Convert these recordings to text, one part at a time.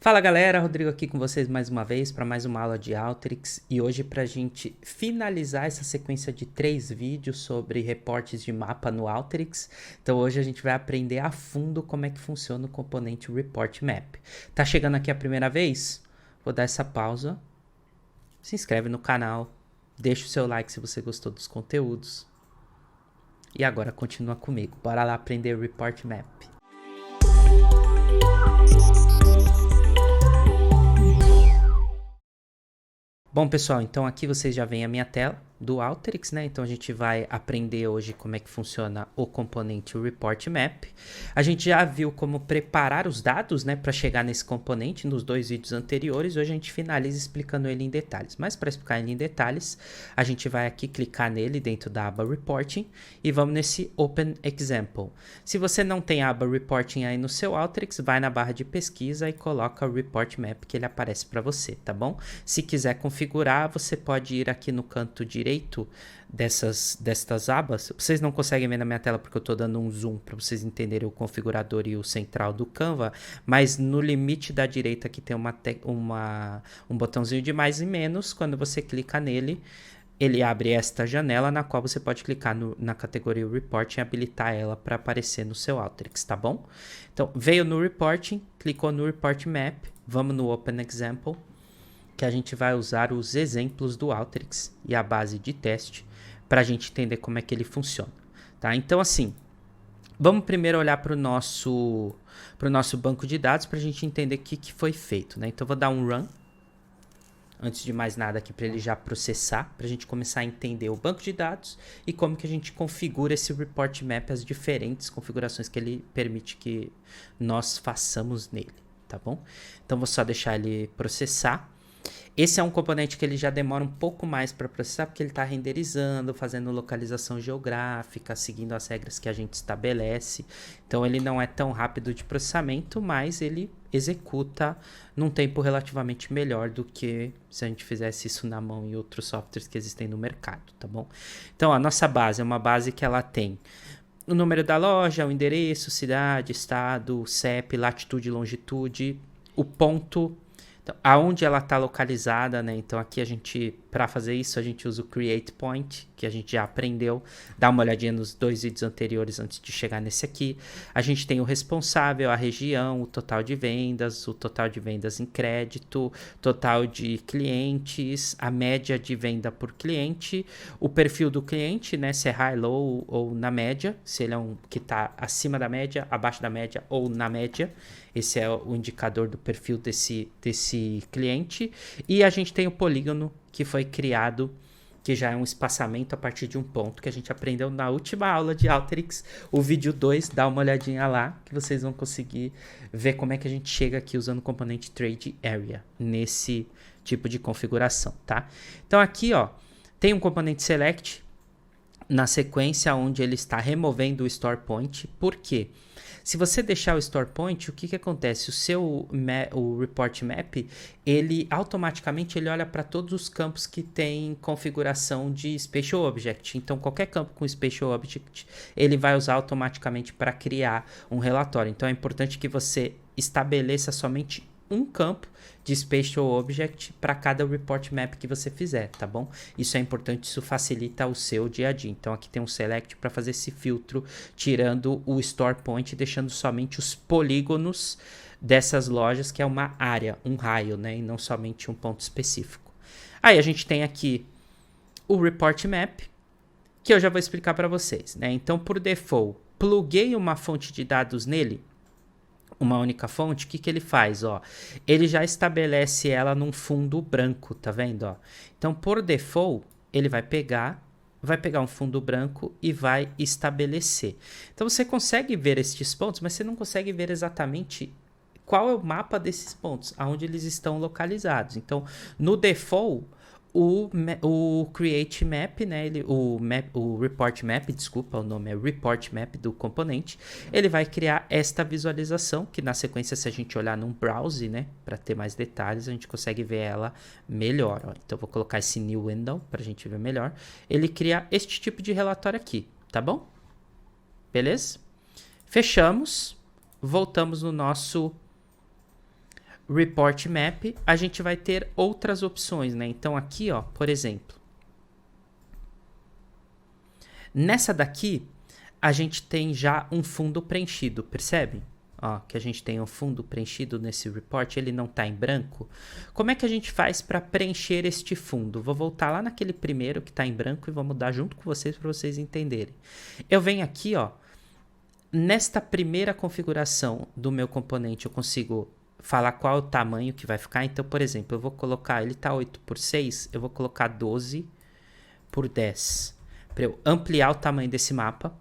Fala galera, Rodrigo aqui com vocês mais uma vez para mais uma aula de Alteryx e hoje para a gente finalizar essa sequência de 3 vídeos sobre reportes de mapa no Alteryx. Então hoje a gente vai aprender a fundo como é que funciona o componente Report Map. Tá chegando aqui a primeira vez? Vou dar essa pausa, se inscreve no canal, deixa o seu like se você gostou dos conteúdos e agora continua comigo. Bora lá aprender o Report Map. Bom, pessoal, então aqui vocês já veem a minha tela do Alteryx, né? Então a gente vai aprender hoje como é que funciona o componente Report Map. A gente já viu como preparar os dados, né, para chegar nesse componente nos 2 vídeos anteriores. Hoje a gente finaliza explicando ele em detalhes. Mas para explicar ele em detalhes, a gente vai aqui clicar nele dentro da aba Reporting e vamos nesse Open Example. Se você não tem a aba Reporting aí no seu Alteryx, vai na barra de pesquisa e coloca o Report Map que ele aparece para você, tá bom? Se quiser configurar, você pode ir aqui no canto direito destas abas. Vocês não conseguem ver na minha tela porque eu estou dando um zoom para vocês entenderem o configurador e o central do Canva, mas no limite da direita aqui tem um botãozinho de mais e menos. Quando você clica nele, ele abre esta janela na qual você pode clicar na categoria Reporting e habilitar ela para aparecer no seu Alteryx, tá bom? Então, veio no Reporting, clicou no Report Map, vamos no Open Example, que a gente vai usar os exemplos do Alteryx e a base de teste para a gente entender como é que ele funciona, tá? Então, assim, vamos primeiro olhar para o nosso banco de dados para a gente entender o que foi feito, né? Então, vou dar um Run, antes de mais nada aqui, para ele já processar, para a gente começar a entender o banco de dados e como que a gente configura esse Report Map, as diferentes configurações que ele permite que nós façamos nele, tá bom? Então, vou só deixar ele processar. Esse é um componente que ele já demora um pouco mais para processar, porque ele está renderizando, fazendo localização geográfica, seguindo as regras que a gente estabelece. Então, ele não é tão rápido de processamento, mas ele executa num tempo relativamente melhor do que se a gente fizesse isso na mão em outros softwares que existem no mercado, tá bom? Então, a nossa base é uma base que ela tem o número da loja, o endereço, cidade, estado, CEP, latitude e longitude, o ponto, então, aonde ela está localizada, né? Então aqui a gente, para fazer isso, a gente usa o Create Point, que a gente já aprendeu. Dá uma olhadinha nos 2 vídeos anteriores antes de chegar nesse aqui. A gente tem o responsável, a região, o total de vendas em crédito, total de clientes, a média de venda por cliente, o perfil do cliente, né? Se é high, low ou na média, se ele é um que está acima da média, abaixo da média ou na média. Esse é o indicador do perfil desse cliente. E a gente tem o polígono que foi criado, que já é um espaçamento a partir de um ponto que a gente aprendeu na última aula de Alteryx, o vídeo 2, dá uma olhadinha lá que vocês vão conseguir ver como é que a gente chega aqui usando o componente Trade Area nesse tipo de configuração, tá? Então aqui, ó, tem um componente Select na sequência onde ele está removendo o Store Point. Por quê? Se você deixar o Store Point, o que acontece? O Report Map, ele automaticamente olha para todos os campos que tem configuração de Spatial Object. Então, qualquer campo com Spatial Object, ele vai usar automaticamente para criar um relatório. Então, é importante que você estabeleça somente um campo de Spatial Object para cada Report Map que você fizer, tá bom? Isso é importante, isso facilita o seu dia a dia. Então aqui tem um Select para fazer esse filtro, tirando o Store Point e deixando somente os polígonos dessas lojas, que é uma área, um raio, né? E não somente um ponto específico. Aí a gente tem aqui o Report Map, que eu já vou explicar para vocês, né? Então, por default, pluguei uma fonte de dados nele, uma única fonte. O que ele faz, ó? Ele já estabelece ela num fundo branco, tá vendo, ó? Então, por default, ele vai pegar um fundo branco e vai estabelecer. Então, você consegue ver estes pontos, mas você não consegue ver exatamente qual é o mapa desses pontos, aonde eles estão localizados. Então, no default, o Create Map, né, o Report Map, desculpa, o nome é Report Map do componente, ele vai criar esta visualização, que na sequência, se a gente olhar num browse, né, para ter mais detalhes, a gente consegue ver ela melhor, ó. Então, vou colocar esse New Window para a gente ver melhor. Ele cria este tipo de relatório aqui, tá bom? Beleza? Fechamos, voltamos no nosso Report Map, a gente vai ter outras opções, né? Então aqui, ó, por exemplo, nessa daqui, a gente tem já um fundo preenchido, percebe? Ó, que a gente tem um fundo preenchido nesse report, ele não está em branco. Como é que a gente faz para preencher este fundo? Vou voltar lá naquele primeiro que está em branco e vou mudar junto com vocês para vocês entenderem. Eu venho aqui, ó, nesta primeira configuração do meu componente, eu consigo falar qual é o tamanho que vai ficar. Então, por exemplo, eu vou colocar, ele está 8x6, eu vou colocar 12x10, para eu ampliar o tamanho desse mapa.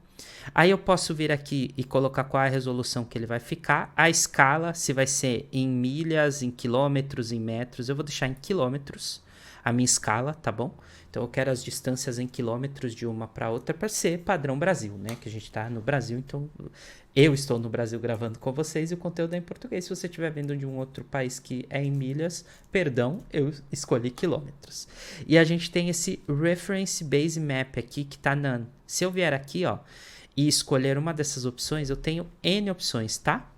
Aí eu posso vir aqui e colocar qual é a resolução que ele vai ficar, a escala, se vai ser em milhas, em quilômetros, em metros, eu vou deixar em quilômetros a minha escala, tá bom? Então eu quero as distâncias em quilômetros de uma para outra para ser padrão Brasil, né? Que a gente tá no Brasil, então eu estou no Brasil gravando com vocês e o conteúdo é em português. Se você estiver vendo de um outro país que é em milhas, perdão, eu escolhi quilômetros. E a gente tem esse Reference Base Map aqui que tá none. Se eu vier aqui, ó, e escolher uma dessas opções, eu tenho N opções, tá?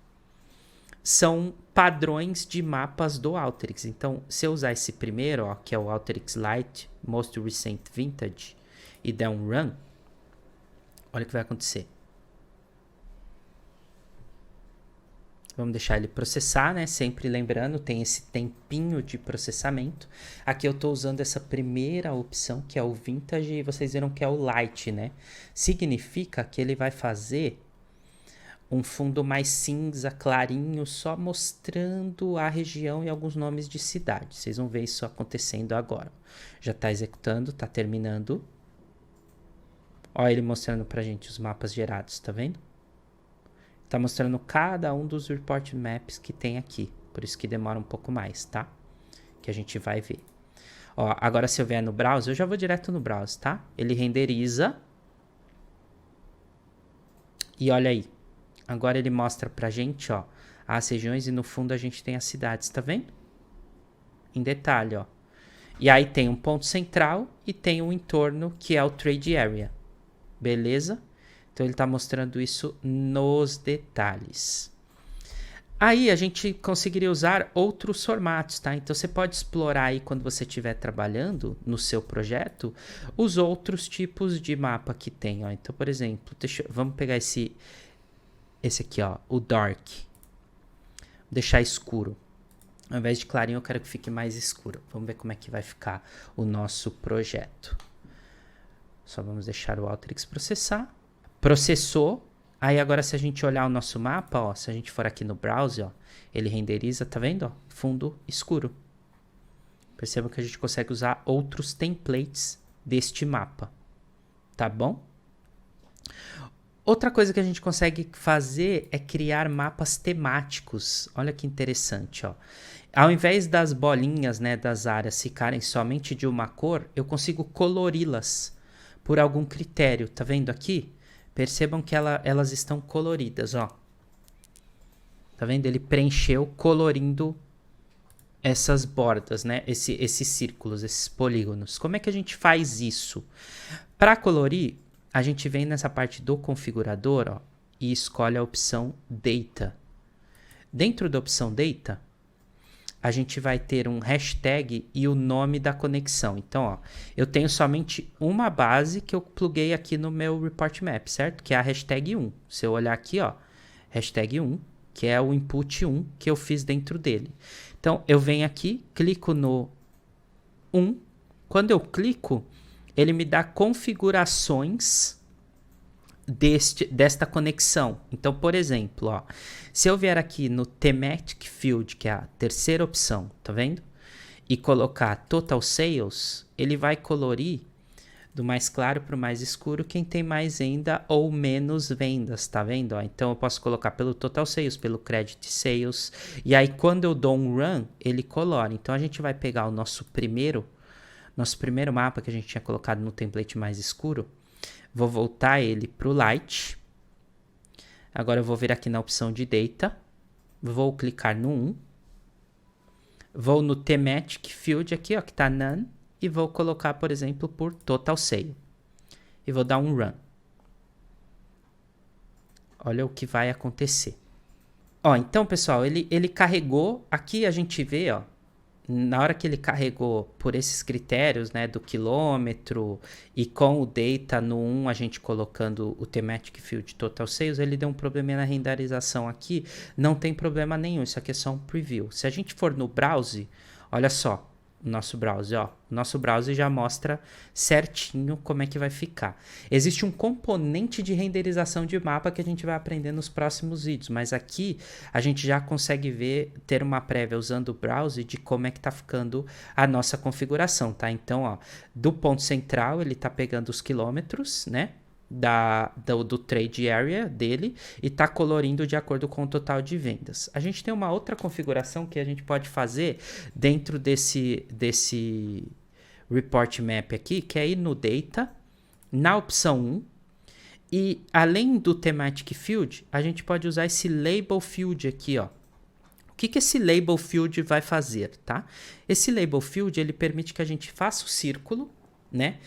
São padrões de mapas do Alteryx. Então, se eu usar esse primeiro, ó, que é o Alteryx Lite, Most Recent Vintage, e der um Run, olha o que vai acontecer. Vamos deixar ele processar, né? Sempre lembrando, tem esse tempinho de processamento. Aqui eu estou usando essa primeira opção, que é o Vintage, e vocês viram que é o Light, né? Significa que ele vai fazer um fundo mais cinza, clarinho, só mostrando a região e alguns nomes de cidades. Vocês vão ver isso acontecendo agora. Já está executando, está terminando. Olha ele mostrando pra gente os mapas gerados, tá vendo? Tá mostrando cada um dos report maps que tem aqui. Por isso que demora um pouco mais, tá? Que a gente vai ver. Ó, agora se eu vier no browser, eu já vou direto no browser, tá? Ele renderiza. E olha aí. Agora ele mostra pra gente, ó, as regiões e no fundo a gente tem as cidades, tá vendo? Em detalhe, ó. E aí tem um ponto central e tem um entorno que é o Trade Area. Beleza? Então ele tá mostrando isso nos detalhes. Aí a gente conseguiria usar outros formatos, tá? Então você pode explorar aí quando você estiver trabalhando no seu projeto os outros tipos de mapa que tem, ó. Então, por exemplo, vamos pegar esse aqui, ó, o Dark. Vou deixar escuro. Ao invés de clarinho, eu quero que fique mais escuro. Vamos ver como é que vai ficar o nosso projeto. Só vamos deixar o Alteryx processar. Processou. Aí agora se a gente olhar o nosso mapa, ó, se a gente for aqui no browser, ó, ele renderiza, tá vendo? Ó, fundo escuro. Percebam que a gente consegue usar outros templates deste mapa. Tá bom? Outra coisa que a gente consegue fazer é criar mapas temáticos. Olha que interessante, ó. Ao invés das bolinhas, né, das áreas ficarem somente de uma cor, eu consigo colori-las por algum critério. Tá vendo aqui? Percebam que elas estão coloridas, ó. Tá vendo? Ele preencheu colorindo essas bordas, né? Esses círculos, esses polígonos. Como é que a gente faz isso? Para colorir, a gente vem nessa parte do configurador, ó, e escolhe a opção Data. Dentro da opção Data, a gente vai ter um hashtag e o nome da conexão. Então, ó, eu tenho somente uma base que eu pluguei aqui no meu report map, certo? Que é a hashtag 1. Se eu olhar aqui, ó, hashtag 1, que é o input 1 que eu fiz dentro dele. Então, eu venho aqui, clico no 1. Quando eu clico, ele me dá configurações desta conexão. Então, por exemplo, ó, se eu vier aqui no Thematic Field, que é a terceira opção, tá vendo? E colocar Total Sales, ele vai colorir do mais claro para o mais escuro quem tem mais venda ou menos vendas, tá vendo? Ó, então eu posso colocar pelo Total Sales, pelo Credit Sales, e aí quando eu dou um Run, ele colore. Então a gente vai pegar o nosso primeiro mapa que a gente tinha colocado no template mais escuro. Vou voltar ele para o Light. Agora eu vou vir aqui na opção de Data. Vou clicar no 1. Vou no Thematic Field aqui, ó, que está None. E vou colocar, por exemplo, por Total Sale. E vou dar um Run. Olha o que vai acontecer. Ó, então, pessoal, ele carregou. Aqui a gente vê, ó. Na hora que ele carregou por esses critérios, né, do quilômetro e com o data no 1, a gente colocando o thematic field total sales, ele deu um problema na renderização aqui. Não tem problema nenhum, isso aqui é só um preview. Se a gente for no browse, olha só, o nosso browser, ó. O nosso browser já mostra certinho como é que vai ficar. Existe um componente de renderização de mapa que a gente vai aprender nos próximos vídeos, mas aqui a gente já consegue ver, ter uma prévia usando o browser de como é que tá ficando a nossa configuração, tá? Então, ó, do ponto central ele tá pegando os quilômetros, né? Do trade area dele e tá colorindo de acordo com o total de vendas. A gente tem uma outra configuração que a gente pode fazer dentro desse report map aqui, que é ir no data, na opção 1, e além do thematic field, a gente pode usar esse label field aqui, ó. O que esse label field vai fazer, tá? Esse label field, ele permite que a gente faça o círculo, né?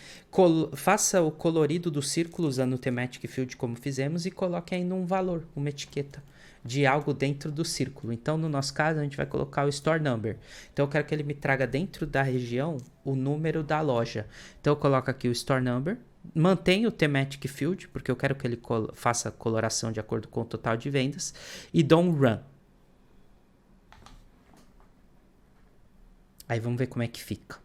Faça o colorido do círculo usando o thematic field como fizemos e coloque ainda um valor, uma etiqueta de algo dentro do círculo. Então, no nosso caso, a gente vai colocar o store number. Então, eu quero que ele me traga dentro da região o número da loja. Então, eu coloco aqui o store number, mantenho o thematic field, porque eu quero que ele faça a coloração de acordo com o total de vendas, e dou um run. Aí, vamos ver como é que fica.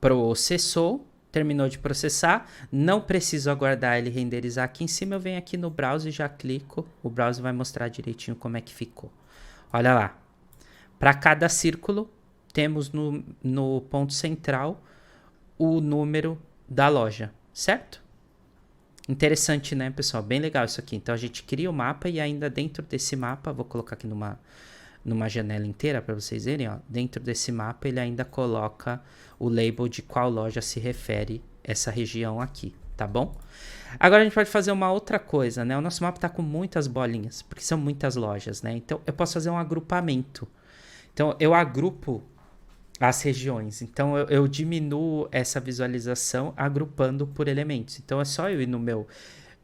Processou, terminou de processar, não preciso aguardar ele renderizar aqui em cima, eu venho aqui no browser e já clico, o browser vai mostrar direitinho como é que ficou. Olha lá, para cada círculo temos no ponto central o número da loja, certo? Interessante, né, pessoal? Bem legal isso aqui. Então a gente cria o mapa e ainda dentro desse mapa, vou colocar aqui numa janela inteira para vocês verem, ó. Dentro desse mapa ele ainda coloca o label de qual loja se refere essa região aqui, tá bom? Agora a gente pode fazer uma outra coisa, né? O nosso mapa tá com muitas bolinhas, porque são muitas lojas, né? Então eu posso fazer um agrupamento. Então eu agrupo as regiões. Então eu diminuo essa visualização agrupando por elementos. Então é só eu ir no meu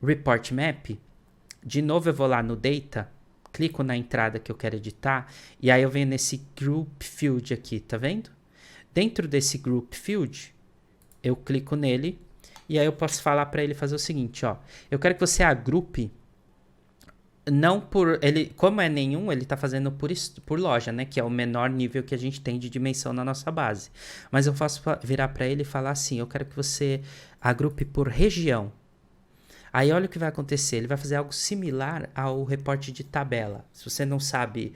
report map, de novo eu vou lá no data, clico na entrada que eu quero editar e aí eu venho nesse group field aqui, tá vendo? Dentro desse group field, eu clico nele e aí eu posso falar para ele fazer o seguinte, ó. Eu quero que você agrupe, não por... ele, como é nenhum, ele tá fazendo por loja, né? Que é o menor nível que a gente tem de dimensão na nossa base. Mas eu posso virar para ele e falar assim, eu quero que você agrupe por região. Aí olha o que vai acontecer, ele vai fazer algo similar ao reporte de tabela. Se você não sabe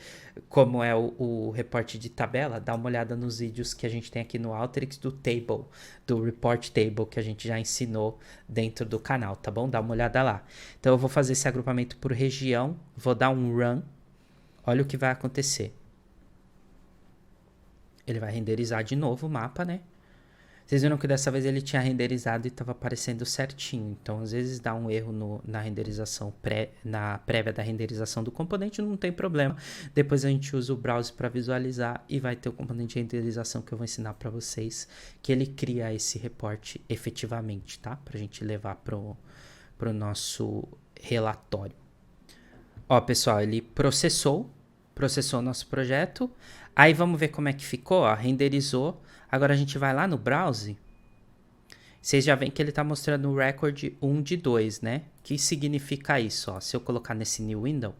como é o reporte de tabela, dá uma olhada nos vídeos que a gente tem aqui no Alteryx do table, do report table que a gente já ensinou dentro do canal, tá bom? Dá uma olhada lá. Então eu vou fazer esse agrupamento por região, vou dar um run, olha o que vai acontecer. Ele vai renderizar de novo o mapa, né? Vocês viram que dessa vez ele tinha renderizado e estava aparecendo certinho. Então, às vezes dá um erro na renderização, na prévia da renderização do componente, não tem problema. Depois a gente usa o browser para visualizar e vai ter o componente de renderização que eu vou ensinar para vocês, que ele cria esse reporte efetivamente, tá? Para a gente levar pro nosso relatório. Ó, pessoal, ele processou o nosso projeto. Aí vamos ver como é que ficou, ó, renderizou. Agora a gente vai lá no browse. Vocês já veem que ele está mostrando o record 1 de 2, né? O que significa isso? Ó? Se eu colocar nesse new window,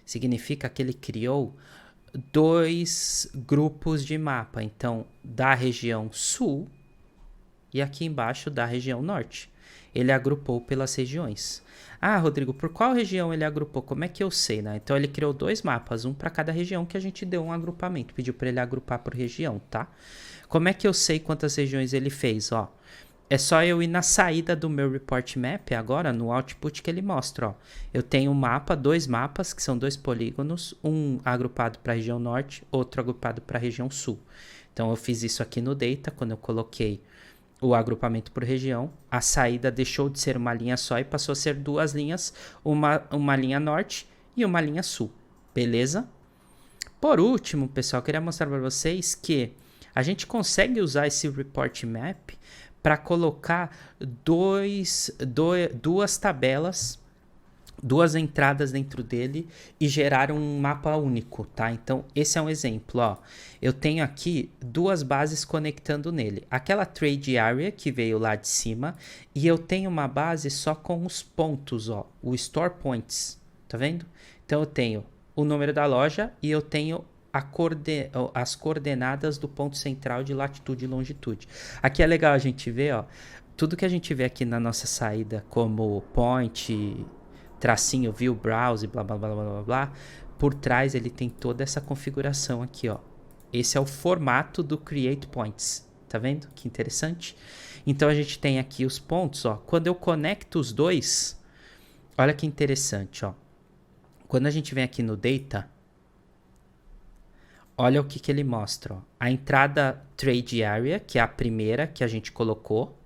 significa que ele criou 2 grupos de mapa. Então, da região sul e aqui embaixo da região norte. Ele agrupou pelas regiões. Ah, Rodrigo, por qual região ele agrupou? Como é que eu sei, né? Então ele criou 2 mapas, um para cada região que a gente deu um agrupamento. Pediu para ele agrupar por região, tá? Como é que eu sei quantas regiões ele fez, ó? É só eu ir na saída do meu report map agora, no output que ele mostra, ó. Eu tenho um mapa, 2 mapas, que são 2 polígonos, um agrupado para a região norte, outro agrupado para a região sul. Então eu fiz isso aqui no data, quando eu coloquei o agrupamento por região, a saída deixou de ser uma linha só e passou a ser 2 linhas, uma linha norte e uma linha sul, beleza? Por último, pessoal, eu queria mostrar para vocês que a gente consegue usar esse report map para colocar 2 tabelas duas entradas dentro dele e gerar um mapa único, tá? Então, esse é um exemplo, ó. Eu tenho aqui duas bases conectando nele. Aquela trade area que veio lá de cima e eu tenho uma base só com os pontos, ó, o store points, tá vendo? Então, eu tenho o número da loja e eu tenho as coordenadas do ponto central de latitude e longitude. Aqui é legal a gente ver, ó, tudo que a gente vê aqui na nossa saída como point, tracinho, view, browse, blá, blá, blá, blá, blá, blá, por trás ele tem toda essa configuração aqui, ó. Esse é o formato do Create Points, tá vendo? Que interessante. Então, a gente tem aqui os pontos, ó. Quando eu conecto os dois, olha que interessante, ó. Quando a gente vem aqui no Data, olha o que ele mostra, ó. A entrada Trade Area, que é a primeira que a gente colocou,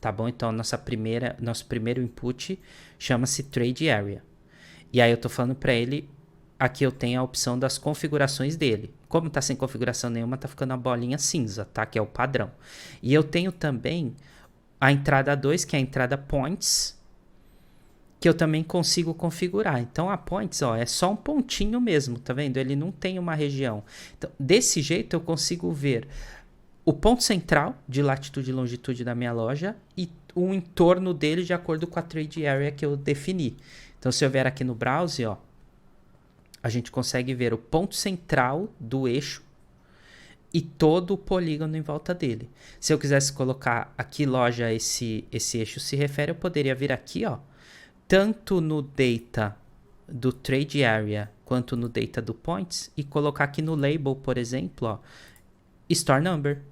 tá bom? Então, nosso primeiro input chama-se Trade Area. E aí eu tô falando para ele, aqui eu tenho a opção das configurações dele. Como tá sem configuração nenhuma, tá ficando a bolinha cinza, tá? Que é o padrão. E eu tenho também a entrada 2, que é a entrada Points, que eu também consigo configurar. Então, a Points, ó, é só um pontinho mesmo, tá vendo? Ele não tem uma região. Então, desse jeito eu consigo ver o ponto central de latitude e longitude da minha loja e o entorno dele de acordo com a trade area que eu defini. Então, se eu vier aqui no browse, ó, a gente consegue ver o ponto central do eixo e todo o polígono em volta dele. Se eu quisesse colocar aqui loja, esse eixo se refere, eu poderia vir aqui, ó, tanto no data do trade area quanto no data do points e colocar aqui no label, por exemplo, ó, store number.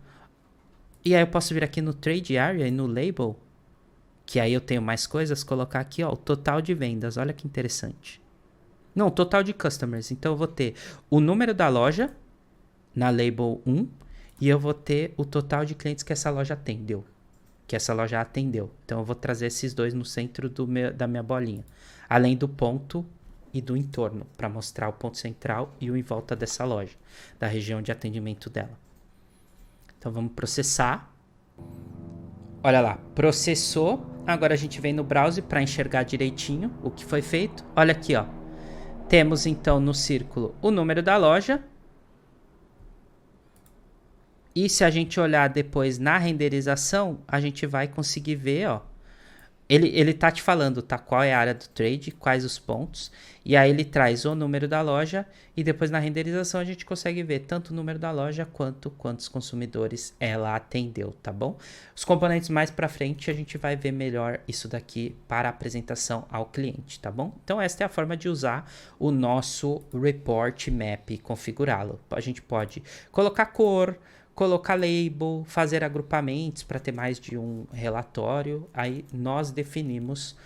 E aí eu posso vir aqui no trade area e no label, que aí eu tenho mais coisas, colocar aqui, ó, o total de vendas. Olha que interessante. Não, total de customers. Então eu vou ter o número da loja na label 1 e eu vou ter o total de clientes que essa loja atendeu. Então eu vou trazer esses dois no centro da minha bolinha. Além do ponto e do entorno, para mostrar o ponto central e o em volta dessa loja, da região de atendimento dela. Então vamos processar. Olha lá, processou. Agora a gente vem no browser para enxergar direitinho o que foi feito. Olha aqui, ó. Temos então no círculo o número da loja. E se a gente olhar depois na renderização, a gente vai conseguir ver, ó. Ele tá te falando, tá? Qual é a área do trade, quais os pontos. E aí ele traz o número da loja e depois na renderização a gente consegue ver tanto o número da loja quanto quantos consumidores ela atendeu, tá bom? Os componentes mais para frente a gente vai ver melhor isso daqui para a apresentação ao cliente, tá bom? Então esta é a forma de usar o nosso report map e configurá-lo. A gente pode colocar cor, colocar label, fazer agrupamentos para ter mais de um relatório. Aí nós definimos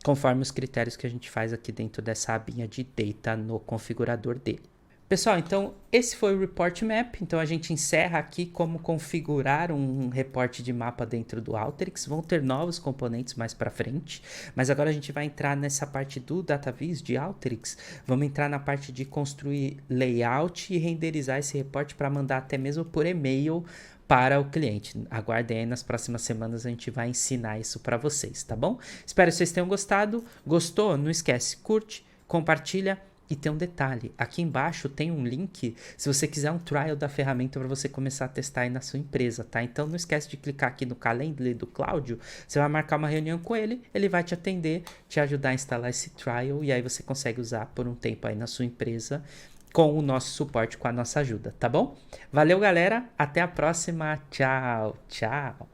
conforme os critérios que a gente faz aqui dentro dessa abinha de data no configurador dele. Pessoal, então esse foi o Report Map. Então a gente encerra aqui como configurar um reporte de mapa dentro do Alteryx. Vão ter novos componentes mais para frente, mas agora a gente vai entrar nessa parte do DataVis de Alteryx. Vamos entrar na parte de construir layout e renderizar esse reporte para mandar até mesmo por e-mail para o cliente. Aguardem aí, nas próximas semanas a gente vai ensinar isso para vocês, tá bom? Espero que vocês tenham gostado. Gostou? Não esquece, curte, compartilha. E tem um detalhe, aqui embaixo tem um link se você quiser um trial da ferramenta para você começar a testar aí na sua empresa, tá? Então não esquece de clicar aqui no Calendly do Cláudio, você vai marcar uma reunião com ele, ele vai te atender, te ajudar a instalar esse trial e aí você consegue usar por um tempo aí na sua empresa com o nosso suporte, com a nossa ajuda, tá bom? Valeu, galera, até a próxima, tchau, tchau!